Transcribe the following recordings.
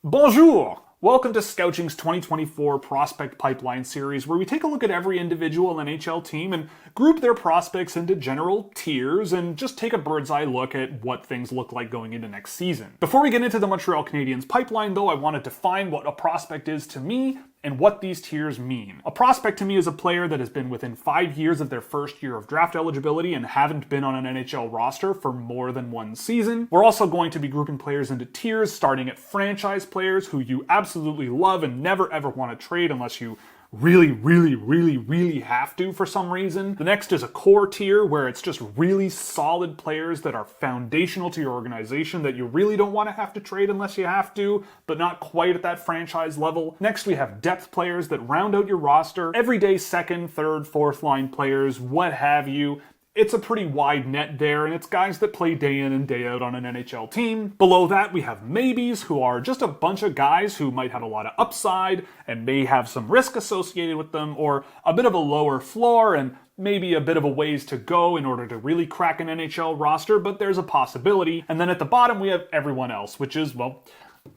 Bonjour! Welcome to Scouching's 2024 Prospect Pipeline series, where we take a look at every individual NHL team and group their prospects into general tiers and just take a bird's eye look at what things look like going into next season. Before we get into the Montreal Canadiens pipeline, though, I want to define what a prospect is to me and what these tiers mean. A prospect to me is a player that has been within 5 years of their first year of draft eligibility and haven't been on an NHL roster for more than one season. We're also going to be grouping players into tiers, starting at franchise players who you absolutely love and never ever want to trade unless you really have to for some reason. The next is a core tier where it's just really solid players that are foundational to your organization that you really don't want to have to trade unless you have to, but not quite at that franchise level. Next, we have depth players that round out your roster, everyday second, third, fourth line players, what have you. It's a pretty wide net there, and it's guys that play day in and day out on an NHL team. Below that, we have maybes, who are just a bunch of guys who might have a lot of upside and may have some risk associated with them, or a bit of a lower floor and maybe a bit of a ways to go in order to really crack an NHL roster, but there's a possibility. And then at the bottom, we have everyone else, which is, well,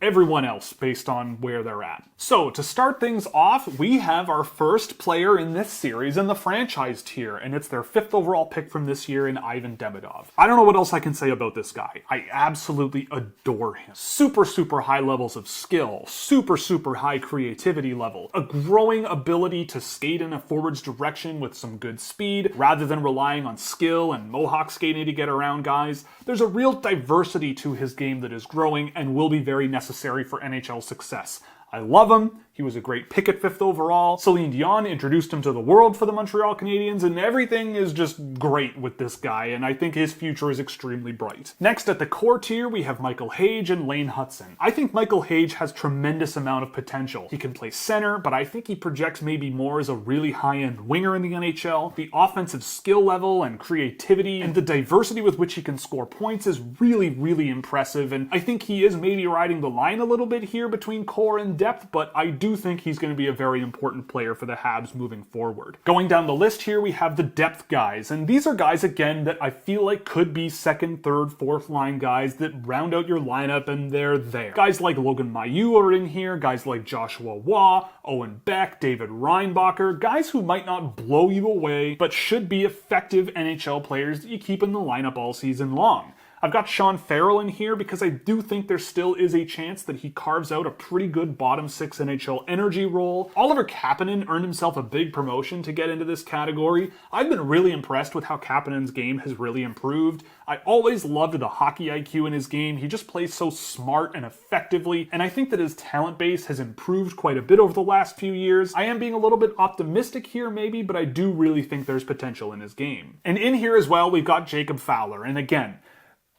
everyone else based on where they're at. So to start things off, we have our first player in this series in the franchise tier, and it's their 5th overall pick from this year in Ivan Demidov. I don't know what else I can say about this guy. I absolutely adore him. Super high levels of skill, super high creativity level, a growing ability to skate in a forward's direction with some good speed, rather than relying on skill and mohawk skating to get around guys. There's a real diversity to his game that is growing and will be very necessary for NHL success. I love him. He was a great pick at 5th overall. Celine Dion introduced him to the world for the Montreal Canadiens, and everything is just great with this guy, and I think his future is extremely bright. Next, at the core tier, we have Michael Hage and Lane Hutson. I think Michael Hage has tremendous amount of potential. He can play center, but I think he projects maybe more as a really high-end winger in the NHL. The offensive skill level and creativity and the diversity with which he can score points is really impressive, and I think he is maybe riding the line a little bit here between core and depth, but I do think he's going to be a very important player for the Habs moving forward. Going down the list here, we have the depth guys, and these are guys, again, that I feel like could be second, third, fourth line guys that round out your lineup, and they're there. Guys like Logan Mailloux are in here, guys like Joshua Waugh, Owen Beck, David Reinbacher, guys who might not blow you away, but should be effective NHL players that you keep in the lineup all season long. I've got Sean Farrell in here because I do think there still is a chance that he carves out a pretty good bottom 6 NHL energy role. Oliver Kapanen earned himself a big promotion to get into this category. I've been really impressed with how Kapanen's game has really improved. I always loved the hockey IQ in his game. He just plays so smart and effectively, and I think that his talent base has improved quite a bit over the last few years. I am being a little bit optimistic here maybe, but I do really think there's potential in his game. And in here as well, we've got Jacob Fowler, and again,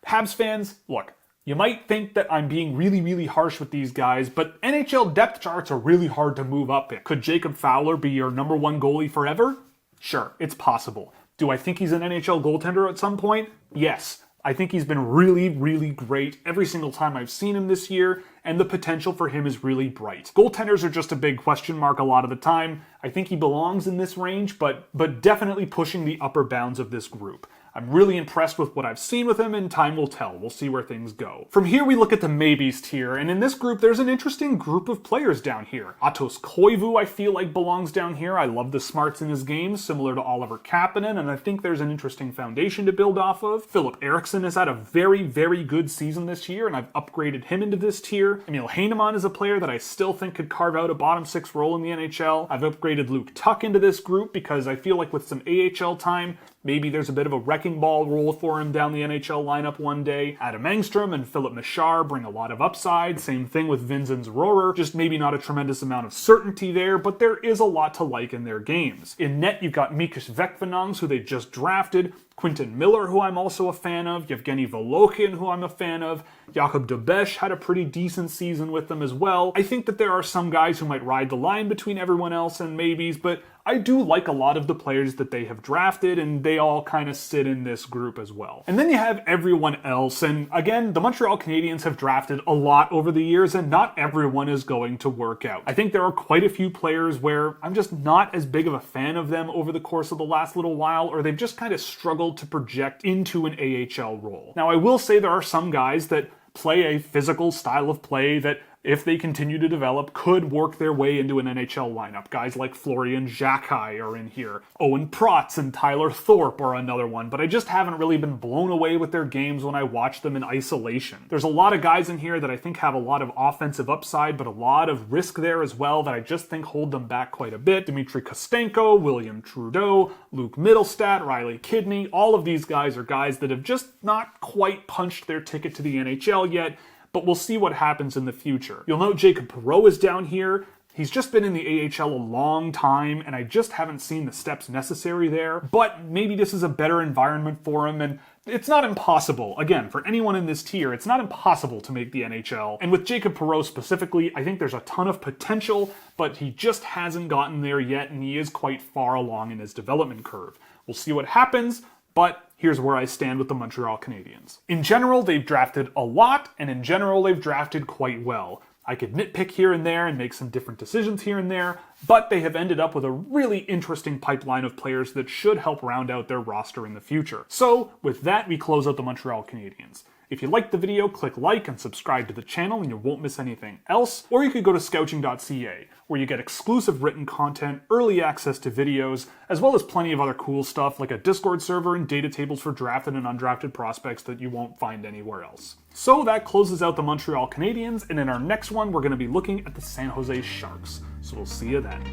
Habs fans, look, you might think that I'm being really harsh with these guys, but NHL depth charts are really hard to move up in. Could Jacob Fowler be your number 1 goalie forever? Sure, it's possible. Do I think he's an NHL goaltender at some point? Yes. I think he's been really great every single time I've seen him this year, and the potential for him is really bright. Goaltenders are just a big question mark a lot of the time. I think he belongs in this range, but definitely pushing the upper bounds of this group. I'm really impressed with what I've seen with him, and time will tell. We'll see where things go. From here, we look at the maybes tier, and in this group, there's an interesting group of players down here. Atos Koivu, I feel like, belongs down here. I love the smarts in his game, similar to Oliver Kapanen, and I think there's an interesting foundation to build off of. Philip Eriksson has had a very good season this year, and I've upgraded him into this tier. Emil Heinemann is a player that I still think could carve out a bottom 6 role in the NHL. I've upgraded Luke Tuck into this group because I feel like with some AHL time, maybe there's a bit of a wrecking ball role for him down the NHL lineup one day. Adam Engstrom and Philip Machar bring a lot of upside. Same thing with Vincent Rohrer. Just maybe not a tremendous amount of certainty there, but there is a lot to like in their games. In net, you've got Mikas Vekvanongs, who they just drafted, Quentin Miller, who I'm also a fan of, Yevgeny Volokhin, who I'm a fan of, Jakub Dobesh had a pretty decent season with them as well. I think that there are some guys who might ride the line between everyone else and maybes, but I do like a lot of the players that they have drafted, and they all kind of sit in this group as well. And then you have everyone else, and again, the Montreal Canadiens have drafted a lot over the years, and not everyone is going to work out. I think there are quite a few players where I'm just not as big of a fan of them over the course of the last little while, or they've just kind of struggled to project into an AHL role. Now, I will say there are some guys that play a physical style of play that if they continue to develop, could work their way into an NHL lineup. Guys like Florian Xhekaj are in here. Owen Protz and Tyler Thorpe are another one, but I just haven't really been blown away with their games when I watch them in isolation. There's a lot of guys in here that I think have a lot of offensive upside, but a lot of risk there as well that I just think hold them back quite a bit. Dmitry Kostenko, William Trudeau, Luke Mittelstadt, Riley Kidney, all of these guys are guys that have just not quite punched their ticket to the NHL yet, but we'll see what happens in the future. You'll note Jacob Perreault is down here. He's just been in the AHL a long time, and I just haven't seen the steps necessary there, but maybe this is a better environment for him, and it's not impossible. Again, for anyone in this tier, it's not impossible to make the NHL. And with Jacob Perreault specifically, I think there's a ton of potential, but he just hasn't gotten there yet, and he is quite far along in his development curve. We'll see what happens, but here's where I stand with the Montreal Canadiens. In general, they've drafted a lot, and in general, they've drafted quite well. I could nitpick here and there and make some different decisions here and there, but they have ended up with a really interesting pipeline of players that should help round out their roster in the future. So, with that, we close out the Montreal Canadiens. If you liked the video, click like and subscribe to the channel and you won't miss anything else. Or you could go to Scouching.ca, where you get exclusive written content, early access to videos, as well as plenty of other cool stuff like a Discord server and data tables for drafted and undrafted prospects that you won't find anywhere else. So that closes out the Montreal Canadiens, and in our next one, we're going to be looking at the San Jose Sharks. So we'll see you then.